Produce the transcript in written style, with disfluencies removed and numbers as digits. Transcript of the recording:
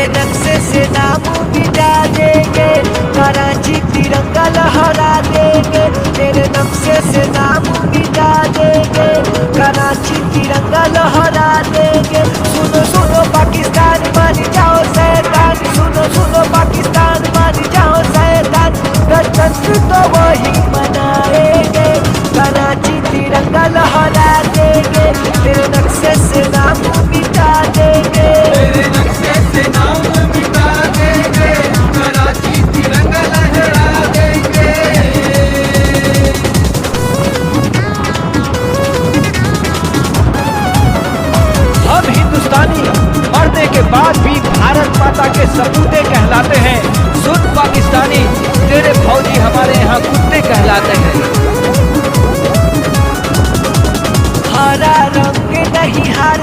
तेरे नक्शे से नाम मिटा देंगे, कराची तिरंगा लहरा देंगे। तेरे नक्शे से नाम मिटा देंगे, कराची तिरंगा लहरा देंगे। सुनो सुनो पाकिस्तान मान जाओ शैतान, सुनो सुनो पाकिस्तान मान जाओ शैतान, गणतंत्र तो वही मनाएंगे, कराची तिरंगा लहरा देंगे। तेरे नक्शे से नाम मिटा देंगे, तेरे नक्शे से नाम मिटा देंगे, कराची तिरंगा लहरा देंगे। हम हिंदुस्तानी मरने के बाद भी भारत माता के सपूते कहलाते हैं। सुन पाकिस्तानी, तेरे फौजी हमारे यहाँ कुत्ते कहलाते हैं। हरा रंग नहीं हार